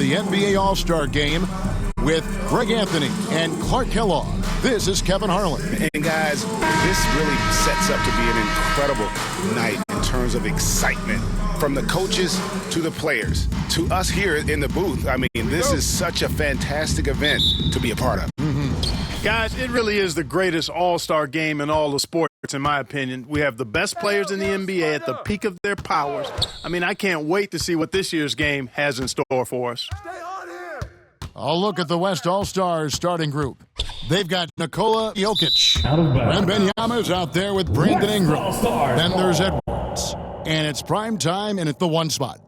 the NBA All-Star Game with Greg Anthony and Clark Kellogg. This is Kevin Harlan. And guys, this really sets up to be an incredible night in terms of excitement. From the coaches to the players to us here in the booth. I mean, this is such a fantastic event to be a part of. Guys, it really is the greatest all-star game in all the sports, in my opinion. We have the best players in the NBA at the peak of their powers. I mean, I can't wait to see what this year's game has in store for us. I'll look at the West All-Stars starting group. They've got Nikola Jokic. Wembanyama's out there with Brandon Ingram. Then there's Edwards. And it's prime time and at the 1 spot.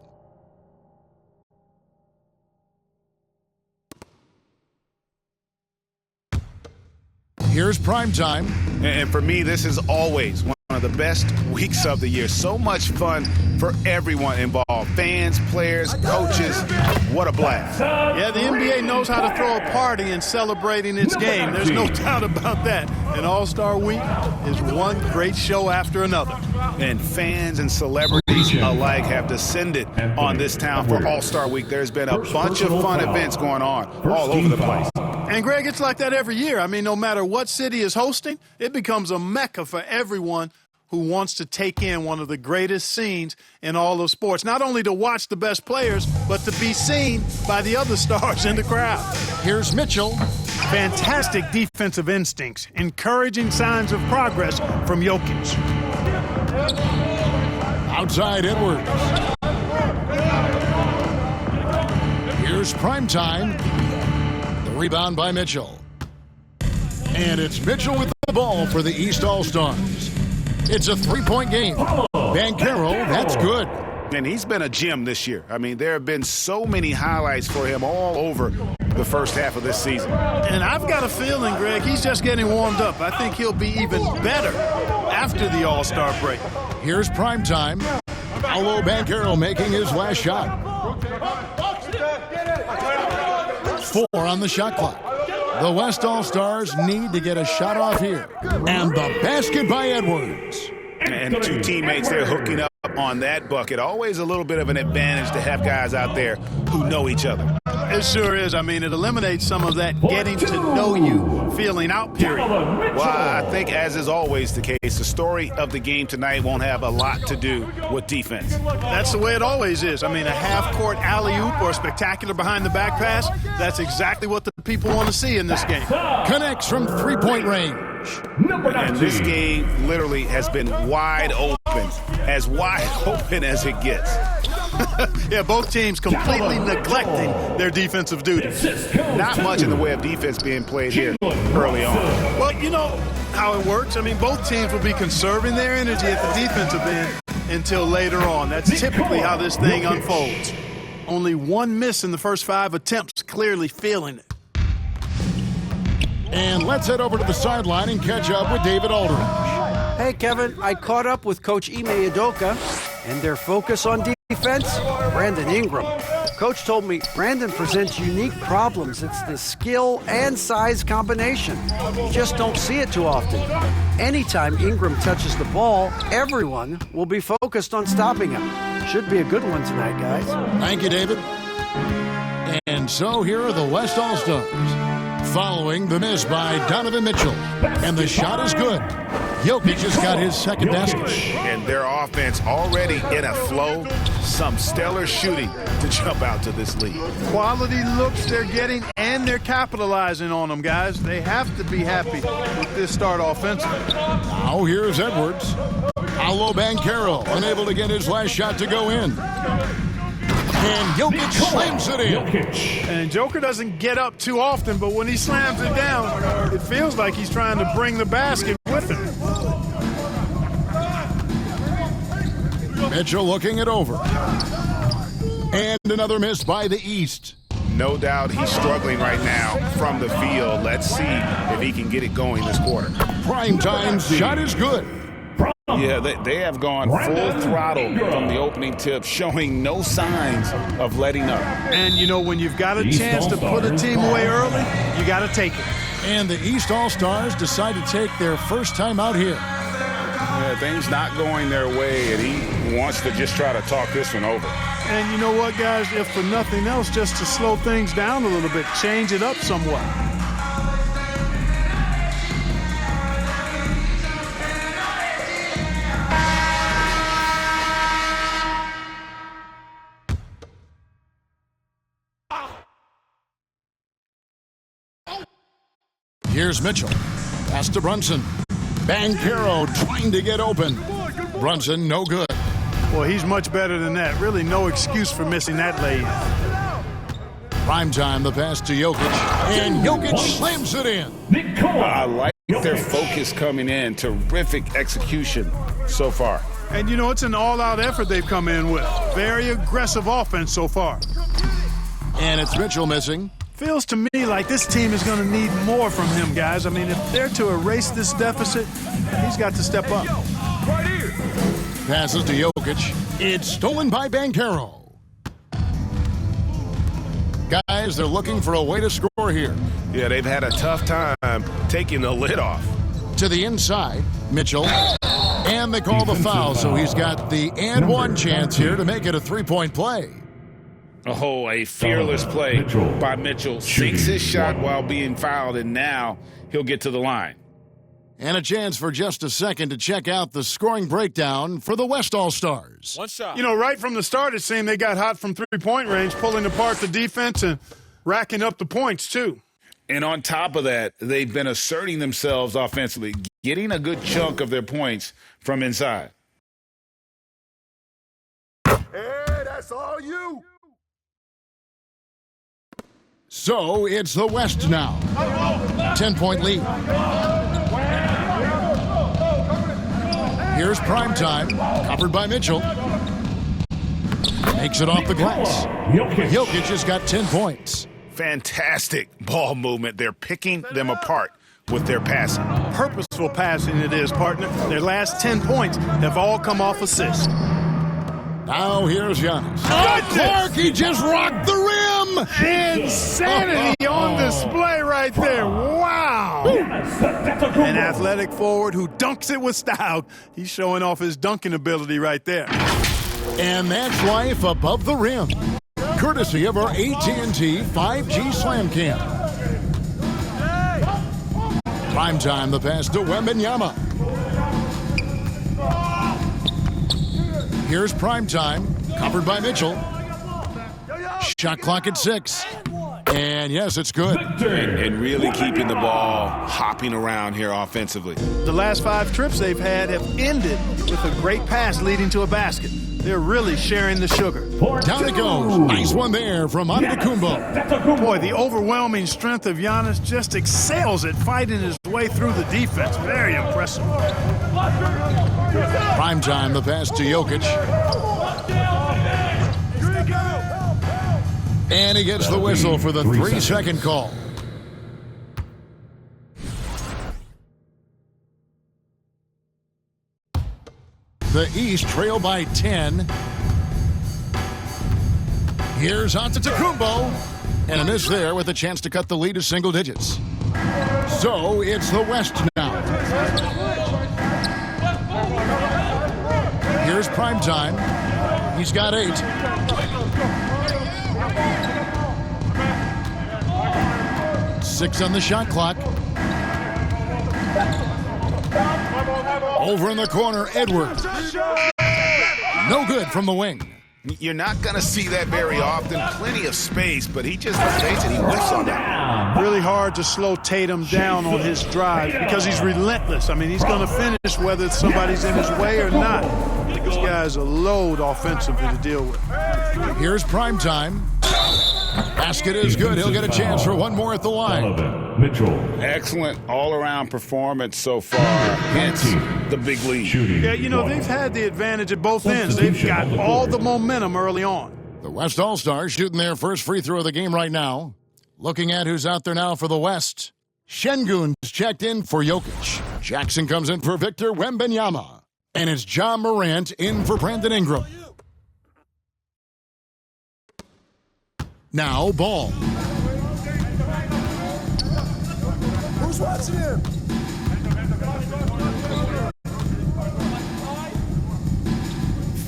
Here's prime time. And for me, this is always one of the best weeks of the year. So much fun for everyone involved. Fans, players, coaches. What a blast. Yeah, the NBA knows how to throw a party in celebrating its game. There's no doubt about that. And All-Star Week is one great show after another. And fans and celebrities alike have descended on this town for All-Star Week. There's been a bunch of fun events going on all over the place. And, Greg, it's like that every year. I mean, no matter what city is hosting, it becomes a mecca for everyone who wants to take in one of the greatest scenes in all of sports. Not only to watch the best players, but to be seen by the other stars in the crowd. Here's Mitchell. Fantastic defensive instincts, encouraging signs of progress from Jokic. Outside Edwards. Here's primetime. The rebound by Mitchell. And it's Mitchell with the ball for the East All-Stars. It's a 3-point game. Banchero, that's good. And he's been a gem this year. I mean, there have been so many highlights for him all over the first half of this season. And I've got a feeling, Greg, he's just getting warmed up. I think he'll be even better after the All-Star break. Here's primetime. Paolo Banchero making his last shot. 4 on the shot clock. The West All-Stars need to get a shot off here. And the basket by Edwards. And 2 teammates there hooking up on that bucket. Always a little bit of an advantage to have guys out there who know each other. It sure is. I mean, it eliminates some of that getting to know you feeling out period. Well, I think, as is always the case, the story of the game tonight won't have a lot to do with defense. That's the way it always is. I mean, a half-court alley-oop or a spectacular behind-the-back pass, that's exactly what the people want to see in this game. Connects from 3-point range. And this game literally has been wide open as it gets. Yeah, both teams completely neglecting their defensive duties. Not much in the way of defense being played here early on. Well, you know how it works. I mean, both teams will be conserving their energy at the defensive end until later on. That's typically how this thing unfolds. Only 1 miss in the first 5 attempts, clearly feeling it. And let's head over to the sideline and catch up with David Aldridge. Hey, Kevin, I caught up with Coach Ime Udoka and their focus on defense, Brandon Ingram. Coach told me Brandon presents unique problems. It's the skill and size combination. You just don't see it too often. Anytime Ingram touches the ball, everyone will be focused on stopping him. Should be a good one tonight, guys. Thank you, David. And so here are the West All-Stars. Following the miss by Donovan Mitchell. And the shot is good. Jokic has got his second basket. And their offense already in a flow. Some stellar shooting to jump out to this lead. Quality looks they're getting, and they're capitalizing on them, guys. They have to be happy with this start offensively. Now here's Edwards. Paolo Banchero unable to get his last shot to go in. And Jokic slams it in. And Joker doesn't get up too often, but when he slams it down, it feels like he's trying to bring the basket with him. Mitchell looking it over. And another miss by the East. No doubt he's struggling right now from the field. Let's see if he can get it going this quarter. Primetime's shot is good. Yeah, they have gone full throttle from the opening tip, showing no signs of letting up. And, you know, when you've got a chance to put a team away early, you got to take it. And the East All-Stars decide to take their first time out here. Yeah, things not going their way, and he wants to just try to talk this one over. And you know what, guys? If for nothing else, just to slow things down a little bit, change it up somewhat. Here's Mitchell. Pass to Brunson. Banchero trying to get open. Brunson, no good. Well, he's much better than that. Really no excuse for missing that lay-in. Primetime, the pass to Jokic. And Jokic slams it in. I like their focus coming in. Terrific execution so far. And, you know, it's an all-out effort they've come in with. Very aggressive offense so far. And it's Mitchell missing. Feels to me like this team is going to need more from him, guys. I mean, if they're to erase this deficit, he's got to step up. Passes to Jokic. It's stolen by Banchero. Guys, they're looking for a way to score here. Yeah, they've had a tough time taking the lid off. To the inside, Mitchell. And they call the foul, so he's got the and one chance here to make it a three-point play. Oh, a fearless play by Mitchell. Sinks his shot while being fouled, and now he'll get to the line. And a chance for just a second to check out the scoring breakdown for the West All-Stars. One shot. You know, right from the start, it seemed they got hot from three-point range, pulling apart the defense and racking up the points, too. And on top of that, they've been asserting themselves offensively, getting a good chunk of their points from inside. Hey, that's all you. So it's the West now. 10-point lead. Here's Primetime, covered by Mitchell. Makes it off the glass. Jokic has got 10 points. Fantastic ball movement. They're picking them apart with their passing. Purposeful passing it is, partner. Their last 10 points have all come off assists. Now here's Giannis. Clark, he just rocked the rim. Insanity on display right there. Wow. An athletic forward who dunks it with style. He's showing off his dunking ability right there. And that's life above the rim. Courtesy of our AT&T 5G Slam Cam. Primetime, the pass to Wembanyama. Here's Primetime, covered by Mitchell. Shot clock at 6. And yes, it's good. And really keeping the ball hopping around here offensively. The last 5 trips they've had have ended with a great pass leading to a basket. They're really sharing the sugar. Down it goes. Nice one there from Antetokounmpo. Boy, the overwhelming strength of Giannis just excels at fighting his way through the defense. Very impressive. Primetime, the pass to Jokic. And he gets the whistle for the 3-second call. The East trail by 10. Here's Antetokounmpo. And a miss there with a chance to cut the lead to single digits. So it's the West now. Here's Primetime. He's got 8. Six on the shot clock. Over in the corner, Edwards. No good from the wing. You're not going to see that very often. Plenty of space, but he just, let's face it, he whiffs on that. Really hard to slow Tatum down on his drive because he's relentless. I mean, he's going to finish whether somebody's in his way or not. This guy's a load offensively to deal with. Here's Primetime. Basket is good. He'll get a chance for one more at the line. Mitchell. Excellent all-around performance so far. Hence the big lead. Yeah, you know, they've had the advantage at both ends. They've got all the momentum early on. The West All-Stars shooting their first free throw of the game right now. Looking at who's out there now for the West. Şengün's checked in for Jokic. Jackson comes in for Victor Wembanyama. And it's John Morant in for Brandon Ingram. Now, Ball. Who's watching him?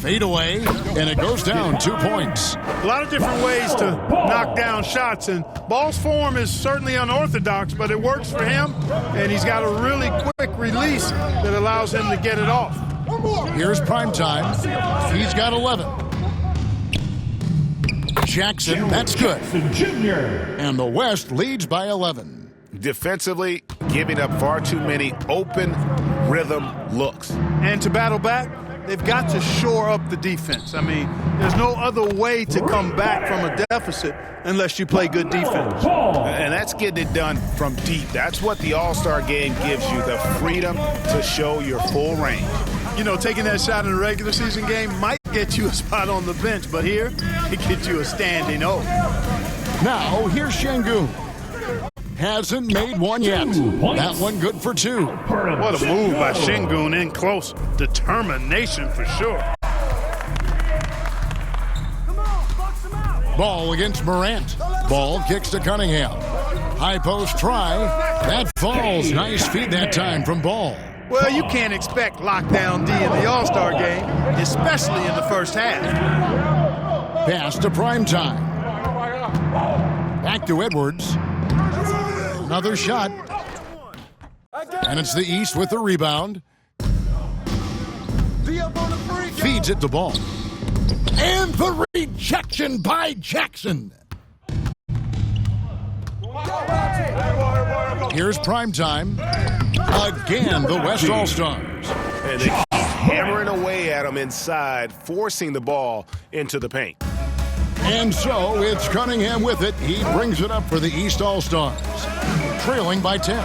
Fade away, and it goes down 2 points. A lot of different ways to knock down shots, and Ball's form is certainly unorthodox, but it works for him, and he's got a really quick release that allows him to get it off. Here's Primetime. He's got 11. Jackson, that's good. And the West leads by 11. Defensively, giving up far too many open rhythm looks. And to battle back, they've got to shore up the defense. I mean, there's no other way to come back from a deficit unless you play good defense. And that's getting it done from deep. That's what the All-Star game gives you, the freedom to show your full range. You know, taking that shot in a regular season game might get you a spot on the bench, but here, it gets you a standing O. Now, here's Şengün. Hasn't made one yet. That one good for 2. What a move by Şengün, in close. Determination for sure. Ball against Morant. Ball kicks to Cunningham. High post try. That falls. Nice feed that time from Ball. Well, you can't expect lockdown D in the All-Star game, especially in the first half. Pass to Primetime. Back to Edwards. Another shot. And it's the East with the rebound. Feeds it to Ball. And the rejection by Jackson. Here's Primetime. Again, the West All-Stars. And they keep hammering away at him inside, forcing the ball into the paint. And so it's Cunningham with it. He brings it up for the East All-Stars, trailing by 10.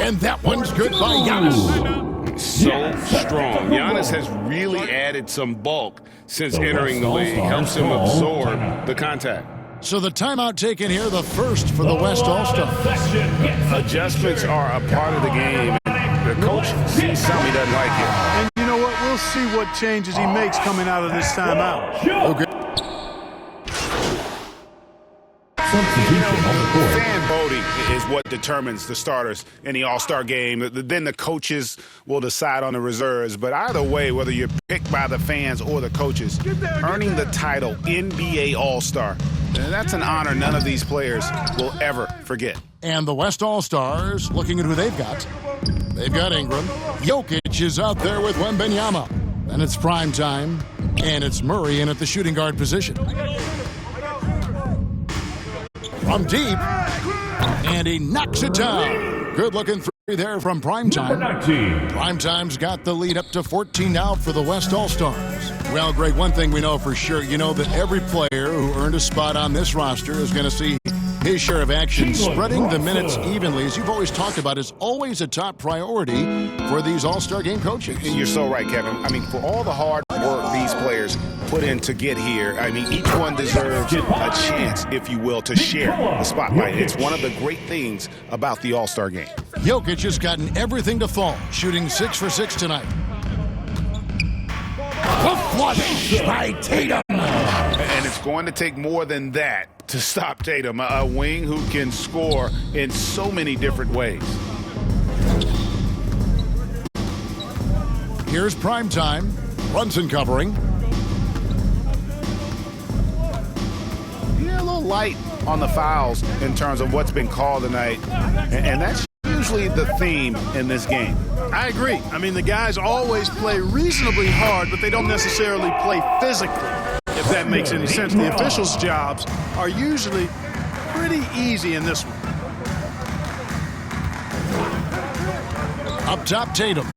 And that one's good by Giannis. So strong. Giannis has really added some bulk since entering the league. Helps him absorb the contact. So the timeout taken here, the first for the West All-Stars. Adjustments are a part of the game. The coach sees something he doesn't like it. And you know what? We'll see what changes he makes coming out of this timeout. Okay. Fan voting is what determines the starters in the All-Star game. Then the coaches will decide on the reserves. But either way, whether you're picked by the fans or the coaches, earning the title NBA All-Star, that's an honor none of these players will ever forget. And the West All-Stars, looking at who they've got. They've got Ingram. Jokic is out there with Wembanyama. Then it's Primetime, and it's Murray in at the shooting guard position. From deep, and he knocks it down. Good-looking three there from Primetime. Primetime's got the lead up to 14 now for the West All-Stars. Well, Greg, one thing we know for sure, you know that every player who earned a spot on this roster is going to see his share of action. Spreading the minutes evenly, as you've always talked about, is always a top priority for these All-Star game coaches. And you're so right, Kevin. I mean, for all the hard work these players put in to get here, I mean, each one deserves a chance, if you will, to share the spotlight. It's one of the great things about the All-Star game. Jokic has gotten everything to fall, shooting 6 for 6 tonight. The flush by Tatum. And it's going to take more than that to stop Tatum, a wing who can score in so many different ways. Here's Primetime. Brunson covering. Yeah, a little light on the fouls in terms of what's been called tonight. And that's usually the theme in this game. I agree. I mean, the guys always play reasonably hard, but they don't necessarily play physically, if that makes any sense. The officials' jobs are usually pretty easy in this one. Up top, Tatum.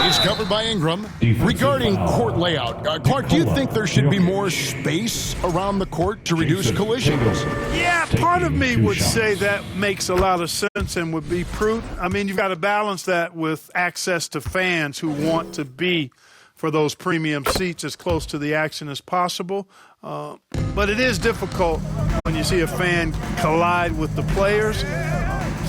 He's covered by Ingram. Regarding court layout, Clark, do you think there should be more space around the court to reduce collisions? Yeah, part of me would say that makes a lot of sense and would be prudent. I mean, you've got to balance that with access to fans who want to be for those premium seats as close to the action as possible. But it is difficult when you see a fan collide with the players.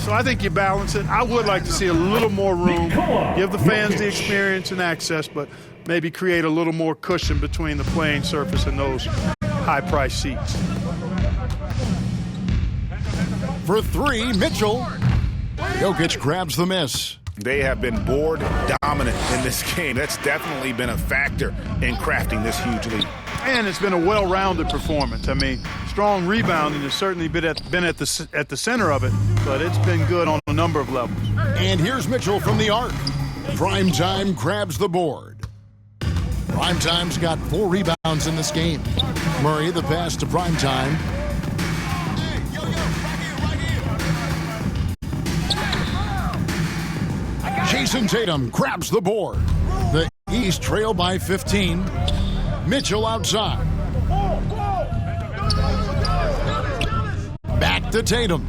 So I think you balance it. I would like to see a little more room, give the fans the experience and access, but maybe create a little more cushion between the playing surface and those high-priced seats. For three, Mitchell. Jokic grabs the miss. They have been board dominant in this game. That's definitely been a factor in crafting this huge lead. And it's been a well-rounded performance. I mean, strong rebounding has certainly been at the center of it, but it's been good on a number of levels. And here's Mitchell from the arc. Primetime grabs the board. Primetime's got 4 rebounds in this game. Murray, the pass to Primetime. Jason Tatum grabs the board. The East trail by 15. Mitchell outside. Back to Tatum.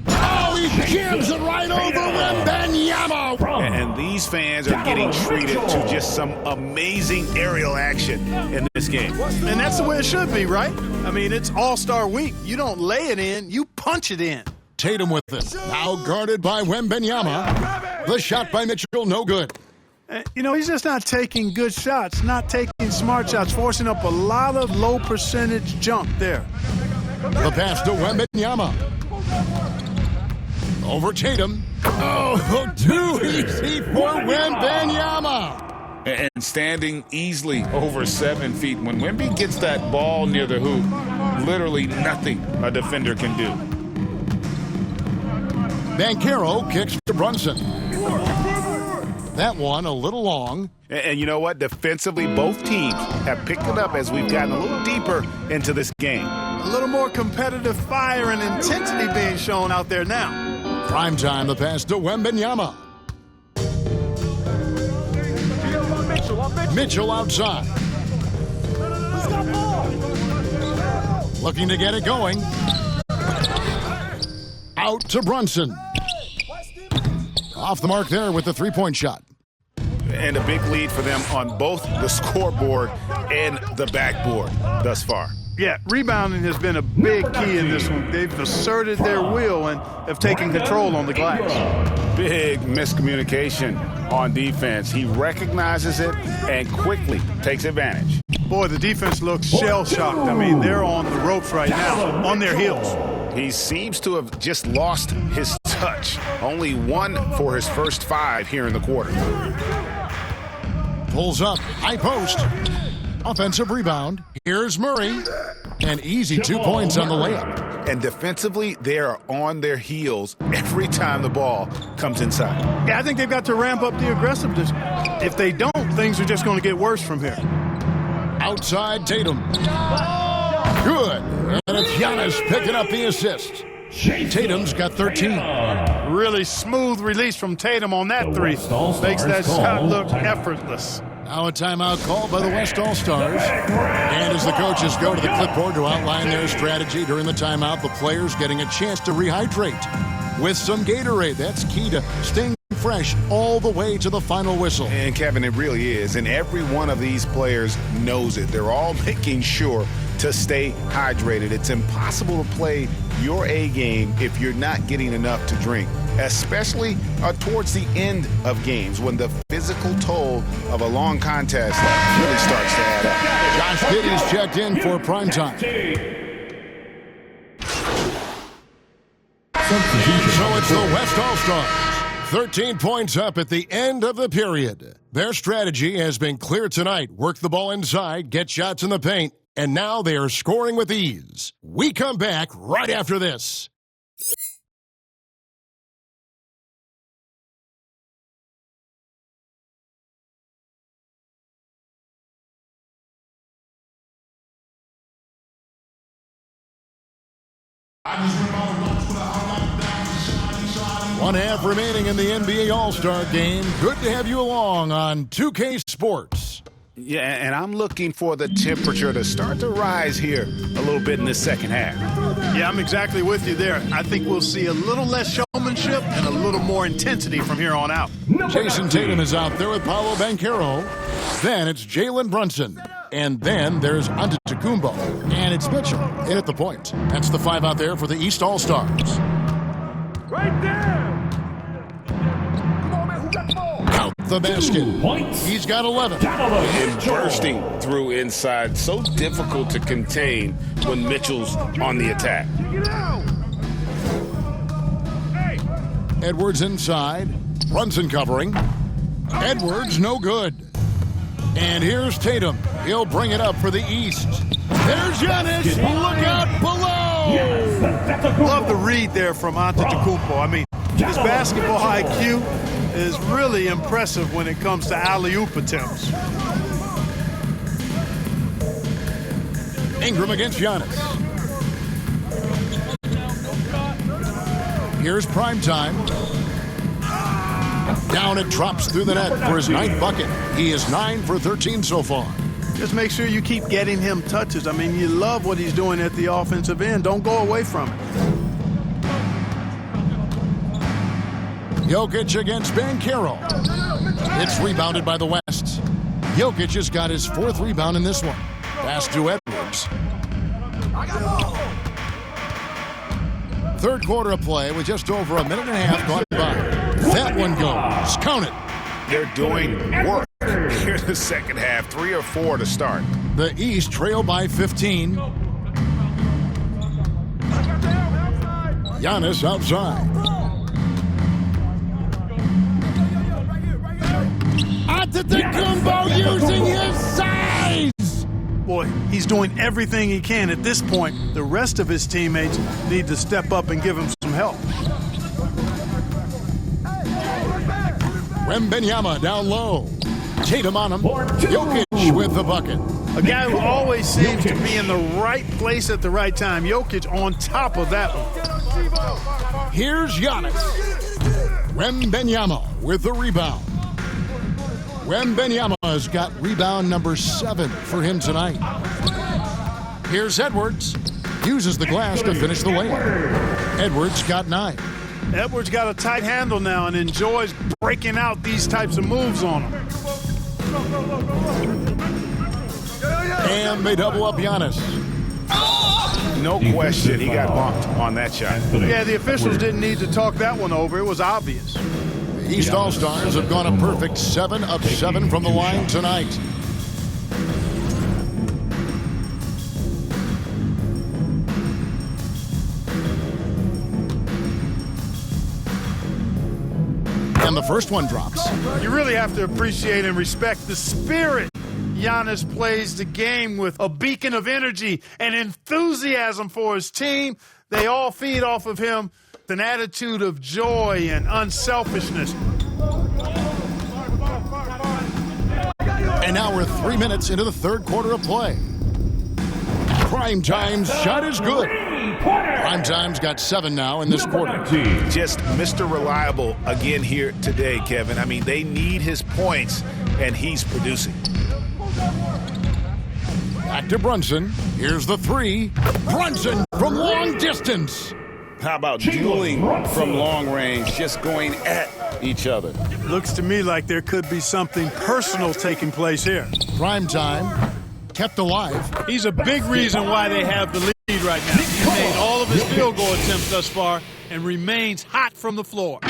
Oh, he jams it right over Wembanyama. And these fans are getting treated to just some amazing aerial action in this game. And that's the way it should be, right? I mean, it's All-Star Week. You don't lay it in, you punch it in. Tatum with it. Now guarded by Wembanyama. The shot by Mitchell, no good. You know, he's just not taking good shots, not taking smart shots, forcing up a lot of low-percentage junk there. The pass to Wembanyama. Over Tatum. Oh, too easy for Wembanyama. And standing easily over 7 feet. When Wemby gets that ball near the hoop, literally nothing a defender can do. Banchero kicks to Brunson. That one a little long. And you know what? Defensively, both teams have picked it up as we've gotten a little deeper into this game. A little more competitive fire and intensity being shown out there now. Primetime, the pass to Wembanyama. Mitchell outside. Looking to get it going. Out to Brunson. Off the mark there with the three-point shot. And a big lead for them on both the scoreboard and the backboard thus far. Yeah, rebounding has been a big key in this one. They've asserted their will and have taken control on the glass. Big miscommunication on defense. He recognizes it and quickly takes advantage. Boy, the defense looks shell-shocked. I mean, they're on the ropes right now, on their heels. He seems to have just lost his touch. Only 1 for his first 5 here in the quarter. Pulls up, high post. Offensive rebound. Here's Murray. And easy 2 points on the layup. And defensively, they are on their heels every time the ball comes inside. Yeah, I think they've got to ramp up the aggressiveness. If they don't, things are just going to get worse from here. Outside Tatum. Good. And it's Giannis picking up the assist. Tatum's got 13. Really smooth release from Tatum on that three. Makes that shot look effortless. Now a timeout called by the West All-Stars. And as the coaches go to the clipboard to outline their strategy during the timeout, the players getting a chance to rehydrate with some Gatorade. That's key to staying fresh all the way to the final whistle. And Kevin, it really is. And every one of these players knows it. They're all making sure to stay hydrated. It's impossible to play your A game if you're not getting enough to drink, especially towards the end of games when the physical toll of a long contest really starts to add up. Josh Giddey's checked in for primetime. So it's the West All-Stars. 13 points up at the end of the period. Their strategy has been clear tonight. Work the ball inside, get shots in the paint, and now they are scoring with ease. We come back right after this. One half remaining in the NBA All-Star game. Good to have you along on 2K Sports. Yeah, and I'm looking for the temperature to start to rise here a little bit in this second half. Yeah, I'm exactly with you there. I think we'll see a little less showmanship and a little more intensity from here on out. Jason Tatum is out there with Paolo Banchero. Then it's Jalen Brunson. And then there's Antetokounmpo. And it's Mitchell in at the point. That's the 5 out there for the East All-Stars. Right there! Out the basket. He's got 11. And bursting through inside. So difficult to contain when Mitchell's on the attack. Edwards inside. Brunson covering. Edwards, no good. And here's Tatum. He'll bring it up for the East. There's Giannis. Look out below. Love the read there from Antetokounmpo. I mean, his basketball IQ is really impressive when it comes to alley-oop attempts. Ingram against Giannis. Here's prime time. Down it drops through the net for his 9th bucket. He is 9 for 13 so far. Just make sure you keep getting him touches. I mean, you love what he's doing at the offensive end. Don't go away from it. Jokic against Banchero. It's rebounded by the West. Jokic has got his 4th rebound in this one. Pass to Edwards. Third quarter of play with just over a minute and a half gone by. That one goes. Count it. They're doing work here in the second half. 3 or 4 to start. The East trail by 15. Giannis outside. Antetokounmpo using his size. Boy, he's doing everything he can at this point. The rest of his teammates need to step up and give him some help. Wembanyama down low. Tatum on him. Jokic with the bucket. A guy who always seems to be in the right place at the right time. Jokic on top of that one. Here's Giannis. Wembanyama with the rebound. Wembanyama's got rebound number 7 for him tonight. Here's Edwards. Uses the glass to finish the layup. Edwards got 9. Edwards got a tight handle now and enjoys breaking out these types of moves on him. And they double up Giannis. No question, he got bumped on that shot. Yeah, the officials didn't need to talk that one over. It was obvious. The East All-Stars have gone a perfect 7 of 7 from the line tonight. And the first one drops. You really have to appreciate and respect the spirit Giannis plays the game with. A beacon of energy and enthusiasm for his team. They all feed off of him. An attitude of joy and unselfishness. And now we're 3 minutes into the third quarter of play. Prime Time's shot is good. Prime Time's got 7 now in this quarter. Just Mr. Reliable again here today, Kevin. I mean, they need his points, and he's producing. Back to Brunson. Here's the 3. Brunson from long distance. How about dueling from long range, just going at each other? Looks to me like there could be something personal taking place here. Prime Time kept alive. He's a big reason why they have the lead right now. He made all of his field goal attempts thus far and remains hot from the floor.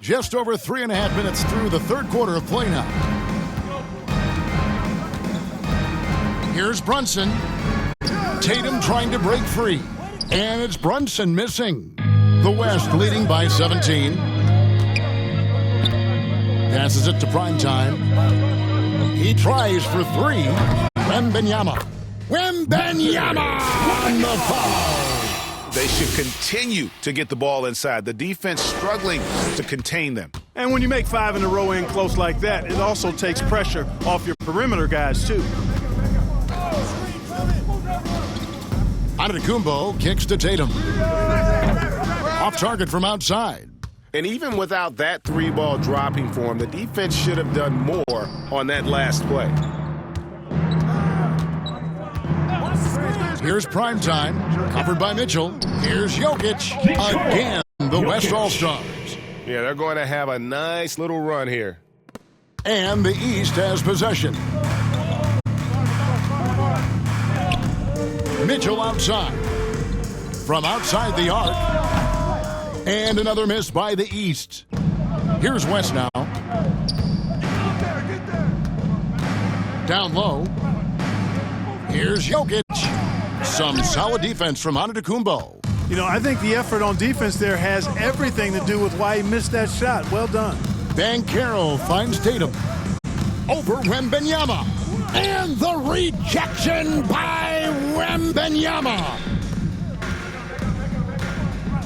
Just over 3.5 minutes through the third quarter of play now. Here's Brunson. Tatum trying to break free. And it's Brunson missing. The West leading by 17. Passes it to Prime Time. He tries for 3. Wembanyama. Wembanyama on the foul. They should continue to get the ball inside. The defense struggling to contain them. And when you make 5 in a row in close like that, it also takes pressure off your perimeter guys, too. Antetokounmpo kicks to Tatum. Off target from outside. And even without that 3-ball dropping for him, the defense should have done more on that last play. Here's Prime Time, covered by Mitchell. Here's Jokic again, the West All-Stars. Yeah, they're going to have a nice little run here. And the East has possession. Mitchell outside. From outside the arc. And another miss by the East. Here's West now. Down low. Here's Jokic. Some solid defense from Antetokounmpo. You know, I think the effort on defense there has everything to do with why he missed that shot. Well done. Banchero finds Tatum. Over Wembanyama. And the rejection by Wembanyama.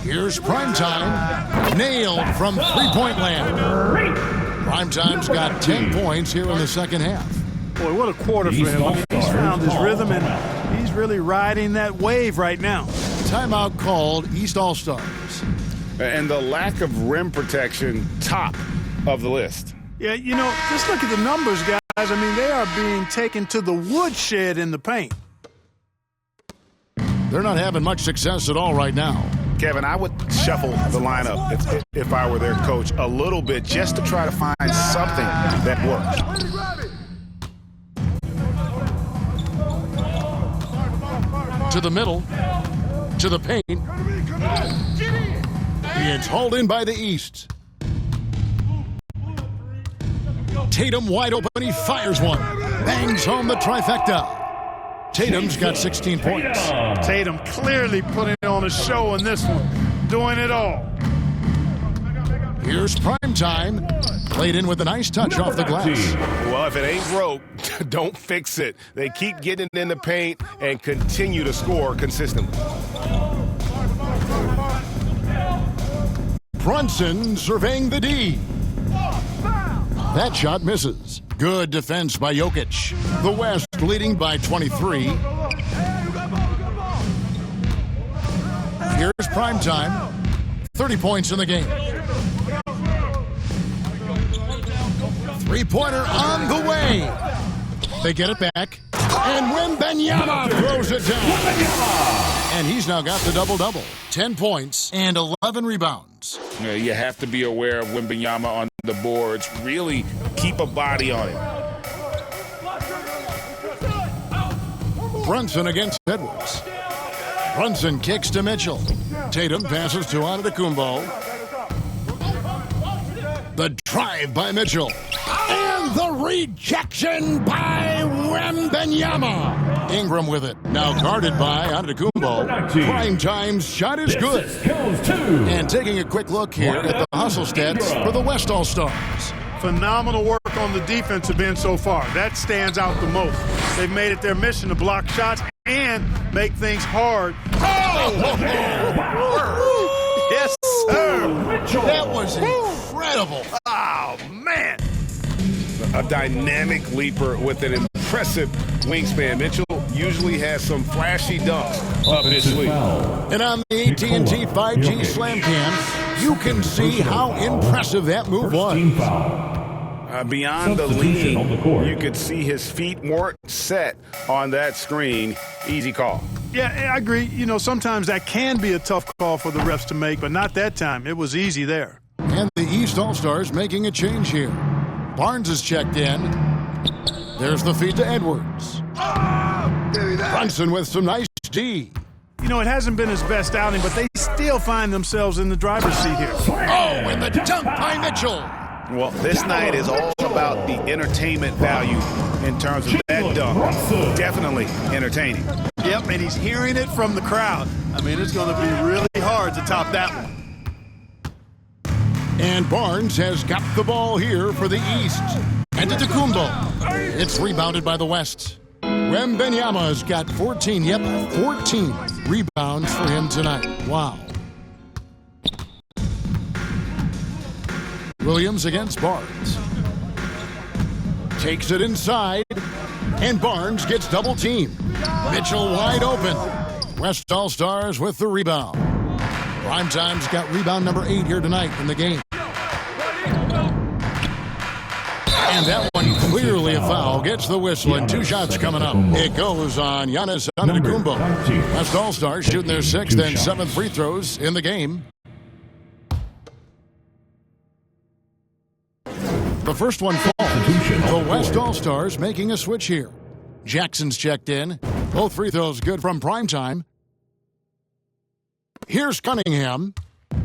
Here's Primetime. Nailed from three-point land. Primetime's got 10 points here in the second half. Boy, what a quarter for him. He's found his rhythm, and he's really riding that wave right now. Timeout called, East All-Stars. And the lack of rim protection, top of the list. Yeah, you know, just look at the numbers, guys. I mean, they are being taken to the woodshed in the paint. They're not having much success at all right now. Kevin, I would shuffle the lineup if I were their coach a little bit just to try to find something that works. To the middle, to the paint. It's hauled in by the East. Tatum wide open, he fires one. Bangs home the trifecta. Tatum's got 16 points. Tatum clearly putting on a show in this one, doing it all. Here's Primetime, played in with a nice touch off the glass. Well, if it ain't broke, don't fix it. They keep getting it in the paint and continue to score consistently. Brunson surveying the D. That shot misses. Good defense by Jokic. The West leading by 23. Here's Primetime. 30 points in the game. Three-pointer on the way. They get it back. And Wembanyama throws it down. And he's now got the double-double. 10 points and 11 rebounds. You have to be aware of Wembanyama on the boards. Really keep a body on him. Brunson against Edwards. Brunson kicks to Mitchell. Tatum passes to Antetokounmpo. The drive by Mitchell. And the rejection by Wembanyama. Ingram with it. Now guarded by Antetokounmpo. Primetime's shot is good. And taking a quick look here at the hustle stats for the West All-Stars. Phenomenal work on the defensive end so far. That stands out the most. They've made it their mission to block shots and make things hard. Oh! Yes, sir. That was incredible. Oh, man. A dynamic leaper with an impressive wingspan. Mitchell usually has some flashy dunks up his sleeve. And on the AT&T 5G Slam Cam, you can see how impressive that move was. Beyond the lean, you could see his feet weren't set on that screen. Easy call. Yeah, I agree. You know, sometimes that can be a tough call for the refs to make, but not that time. It was easy there. And the East All-Stars making a change here. Barnes is checked in. There's the feed to Edwards. Brunson with some nice D. You know, it hasn't been his best outing, but they still find themselves in the driver's seat here. Oh, and the dunk by Mitchell. Well, this night is all about the entertainment value in terms of that dunk. Definitely entertaining. Yep, and he's hearing it from the crowd. I mean, it's going to be really hard to top that one. And Barnes has got the ball here for the East. And to Antetokounmpo. It's rebounded by the West. Wembanyama's got 14 rebounds for him tonight. Wow. Williams against Barnes. Takes it inside. And Barnes gets double teamed. Mitchell wide open. West All-Stars with the rebound. Primetime's got rebound number 8 here tonight in the game. And that one clearly a foul. Gets the whistle and 2 shots coming up. It goes on Giannis Antetokounmpo. West All-Stars shooting their 6th and 7th free throws in the game. The first one falls. The West All-Stars making a switch here. Jackson's checked in. Both free throws good from Primetime. Here's Cunningham.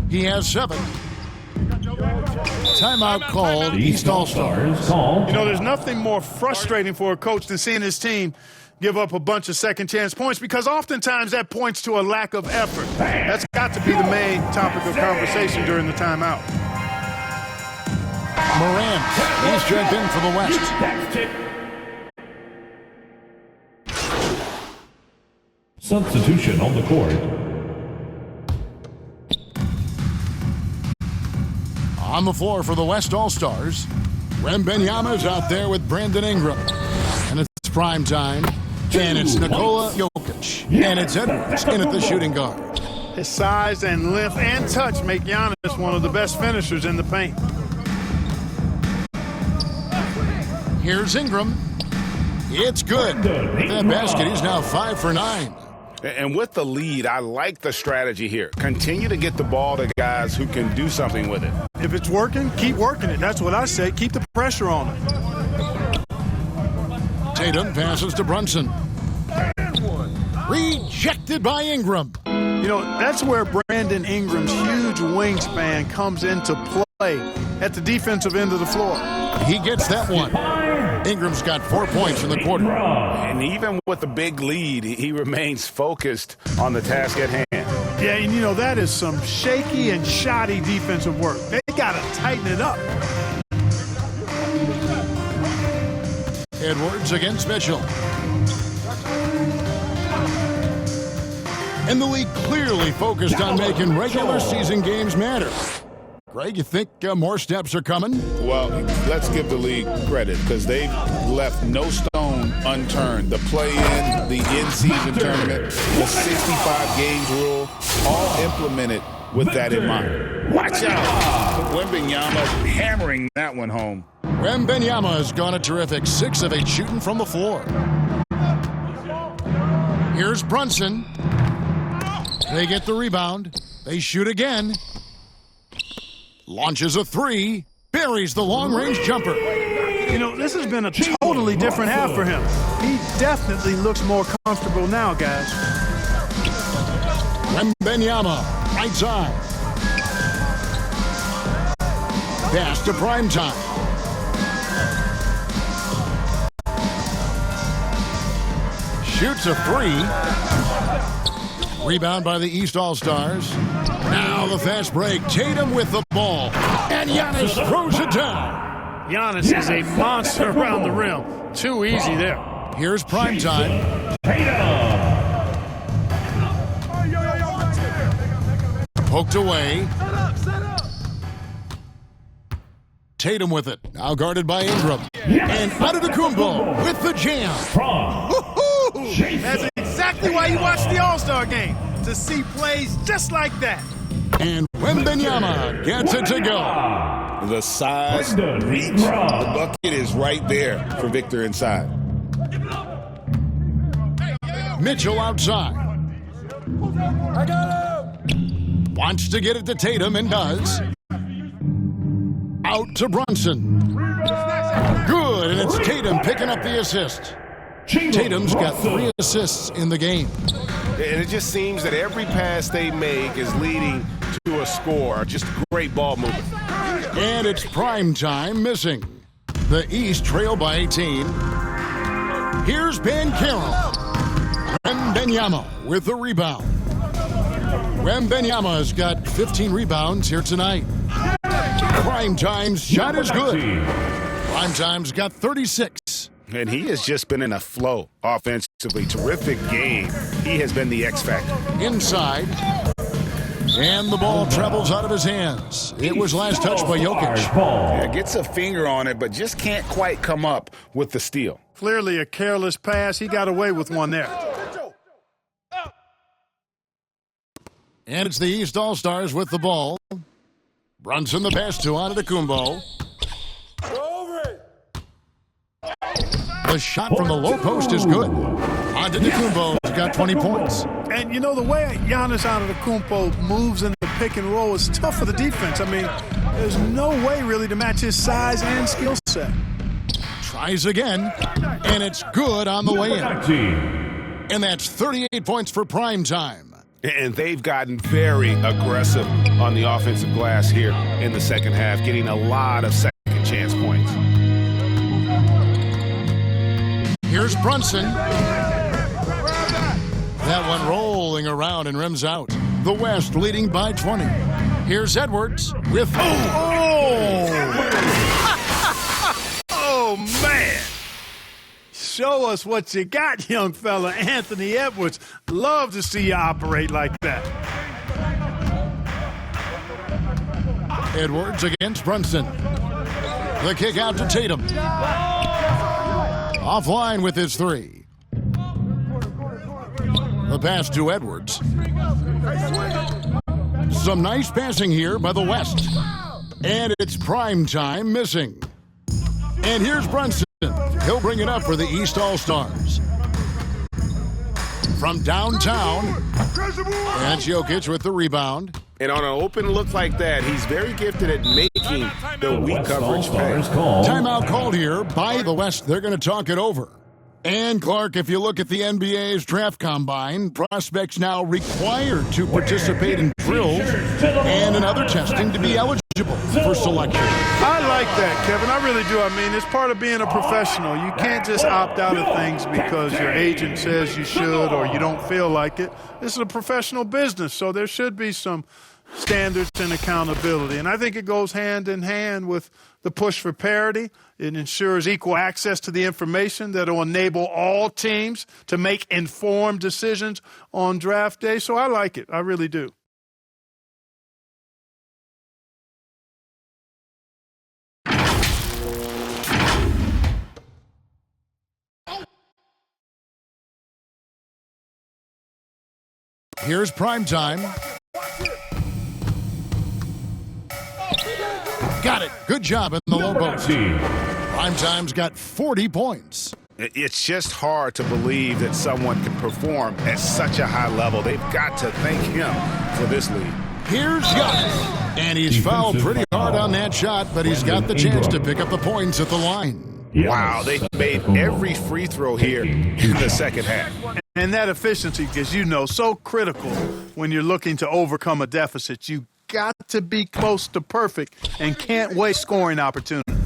He has 7. Timeout called. East All-Stars. You know, there's nothing more frustrating for a coach than seeing his team give up a bunch of second-chance points, because oftentimes that points to a lack of effort. That's got to be the main topic of conversation during the timeout. Morant, he's checked in for the West. Substitution on the court. On the floor for the West All-Stars, Wembanyama's out there with Brandon Ingram. And it's prime time. And it's Nikola Jokic. And it's Edwards in at the shooting guard. His size and length and touch make Giannis one of the best finishers in the paint. Here's Ingram. It's good. With that basket, he's now 5 for 9. And with the lead, I like the strategy here. Continue to get the ball to guys who can do something with it. If it's working, keep working it. That's what I say. Keep the pressure on it. Tatum passes to Brunson. Rejected by Ingram. You know, that's where Brandon Ingram's huge wingspan comes into play at the defensive end of the floor. He gets that one. Ingram's got 4 points in the quarter. And even with the big lead, he remains focused on the task at hand. Yeah, and you know, that is some shaky and shoddy defensive work. They got to tighten it up. Edwards against Mitchell. And the league clearly focused on making regular season games matter. Greg, you think more steps are coming? Well, let's give the league credit because they've left no stone unturned. The play-in, the in-season tournament, the 65 games rule, all implemented with that in mind. Watch out! Wembanyama hammering that one home. Wembanyama has gone a terrific 6 of 8 shooting from the floor. Here's Brunson. They get the rebound. They shoot again. Launches a 3. Buries the long-range jumper. You know, this has been a totally different half for him. He definitely looks more comfortable now, guys. Wembanyama, right side. Pass to prime time. Shoots a 3. Rebound by the East All-Stars. Now the fast break. Tatum with the ball. And Giannis throws it down. Giannis is a monster around the rim. Too easy there. Here's prime time. Poked away. Tatum with it. Now guarded by Ingram. And Antetokounmpo with the jam. That's exactly why you watch the All-Star game. To see plays just like that. And Wembanyama gets it to go. The size, reach, the bucket is right there for Victor inside. Mitchell outside. I got him! Wants to get it to Tatum and does. Out to Brunson. Good, and it's Tatum picking up the assist. Tatum's got 3 assists in the game. And it just seems that every pass they make is leading to a score. Just great ball movement. And it's prime time missing. The East trail by 18. Here's Banchero. Wembanyama with the rebound. Wembanyama's got 15 rebounds here tonight. Prime time's shot is good. Prime time's got 36. And he has just been in a flow offensively. Terrific game. He has been the X factor. Inside. And the ball travels out of his hands. It was last touched by Jokic. Yeah, gets a finger on it, but just can't quite come up with the steal. Clearly a careless pass. He got away with one there. And it's the East All-Stars with the ball. Brunson the pass to Antetokounmpo. The shot from the low post is good. Antetokounmpo's got 20 points. And you know, the way Giannis Antetokounmpo moves in the pick and roll is tough for the defense. I mean, there's no way really to match his size and skill set. Tries again, and it's good on the way in. And that's 38 points for prime time. And they've gotten very aggressive on the offensive glass here in the second half, getting a lot of second chance points. Here's Brunson. rebound and rims out. The West leading by 20. Here's Edwards with... Oh, man. Show us what you got, young fella. Anthony Edwards. Love to see you operate like that. Edwards against Brunson. The kick out to Tatum. Offline with his three. The pass to Edwards. Some nice passing here by the West. And it's prime time missing. And here's Brunson. He'll bring it up for the East All-Stars. From downtown, and Jokic with the rebound. And on an open look like that, he's very gifted at making the weak West coverage pay. All-Stars call. Timeout called here by the West. They're going to talk it over. And, Clark, if you look at the NBA's draft combine, prospects now required to participate in drills and in other testing to be eligible for selection. I like that, Kevin. I really do. I mean, it's part of being a professional. You can't just opt out of things because your agent says you should or you don't feel like it. This is a professional business, so there should be some standards and accountability. And I think it goes hand in hand with the push for parity. It ensures equal access to the information that will enable all teams to make informed decisions on draft day. So I like it. I really do. Here's primetime. Got it. Good job in the low post. Primetime's got 40 points. It's just hard to believe that someone can perform at such a high level. They've got to thank him for this lead. Here's Giannis. And he's fouled pretty hard on that shot, but he's got the chance to pick up the points at the line. Wow, they made every free throw here in the second half. And that efficiency, as you know, so critical when you're looking to overcome a deficit. You got to be close to perfect and can't waste scoring opportunities.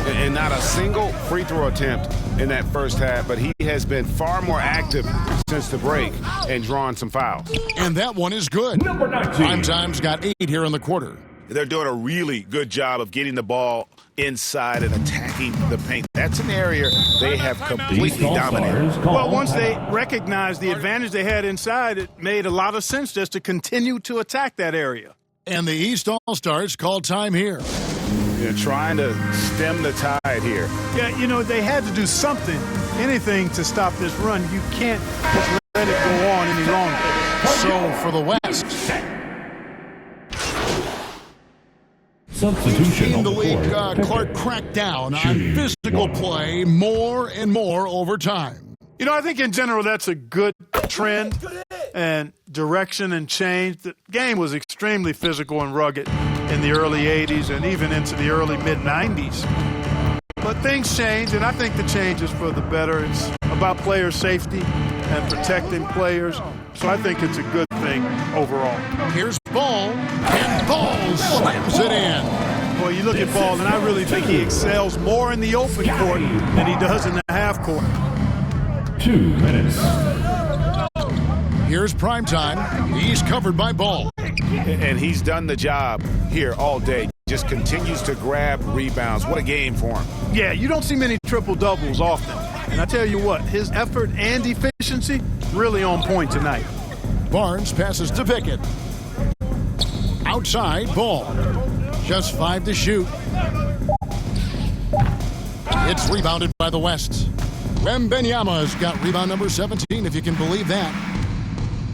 And not a single free throw attempt in that first half, but he has been far more active since the break and drawn some fouls. And that one is good. Primetime's got 8 here in the quarter. They're doing a really good job of getting the ball inside and attacking the paint. That's an area they have completely dominated. Well, once they recognized the advantage they had inside, it made a lot of sense just to continue to attack that area. And the East All-Stars call time here. They're trying to stem the tide here. Yeah, you know, they had to do something, anything to stop this run. You can't just let it go on any longer. So for the West, Substitution in on the the league, court. Clark cracked down on physical play more and more over time. You know, I think in general that's a good trend and direction and change. The game was extremely physical and rugged in the early 80s and even into the early mid-90s. But things change, and I think the change is for the better. It's about player safety and protecting players. So I think it's a good thing overall. Here's Ball, and Ball slams it in. Boy, you look at Ball, and I really think he excels more in the open court than he does in the half court. 2 minutes. Here's primetime. He's covered by Ball. And he's done the job here all day. Just continues to grab rebounds. What a game for him. Yeah, you don't see many triple-doubles often. And I tell you what, his effort and efficiency really on point tonight. Barnes passes to Pickett. Outside, Ball. Just 5 to shoot. It's rebounded by the West. Wembanyama's got rebound number 17, if you can believe that.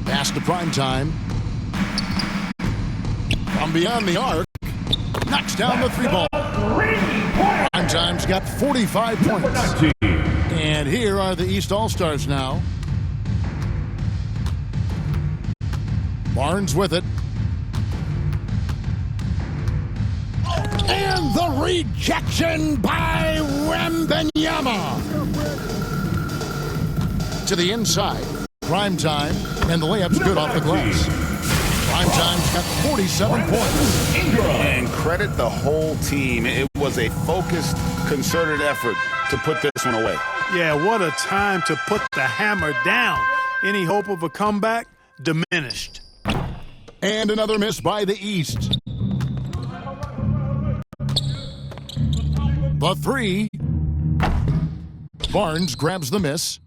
Pass to primetime. From beyond the arc, knocks down the 3 ball. Primetime's got 45 points. And here are the East All-Stars now. Barnes with it. And the rejection by Wembanyama. To the inside. Primetime. And the layup's good off the glass. Primetime's got 47 points. And credit the whole team. It was a focused, concerted effort to put this one away. Yeah, what a time to put the hammer down. Any hope of a comeback diminished. And another miss by the East. The three. Barnes grabs the miss.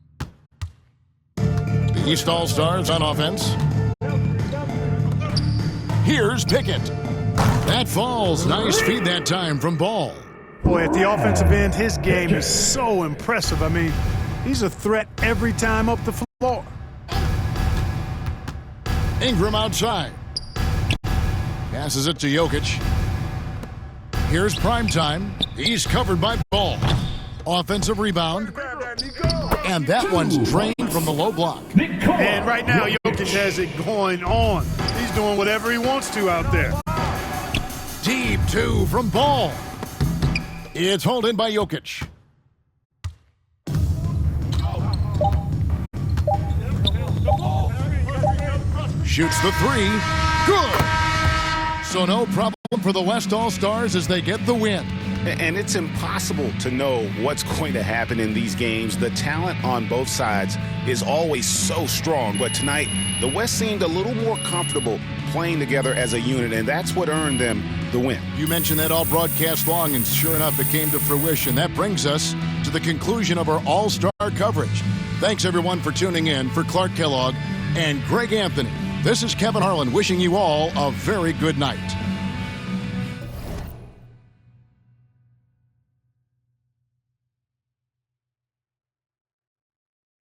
The East All-Stars on offense. Here's Pickett. That falls. Nice feed that time from Ball. Boy, at the offensive end, his game is so impressive. I mean, he's a threat every time up the floor. Ingram outside. Passes it to Jokic. Here's Primetime. He's covered by Ball. Offensive rebound. And that one's drained from the low block. And right now, Jokic has it going on. He's doing whatever he wants to out there. Deep two from Ball. It's hauled in by Jokic. Shoots the three. Good. So no problem for the West All-Stars as they get the win. And it's impossible to know what's going to happen in these games. The talent on both sides is always so strong. But tonight, the West seemed a little more comfortable playing together as a unit, and that's what earned them the win. You mentioned that all broadcast long, and sure enough, it came to fruition. That brings us to the conclusion of our All-Star coverage. Thanks, everyone, for tuning in. For Clark Kellogg and Greg Anthony, this is Kevin Harlan wishing you all a very good night.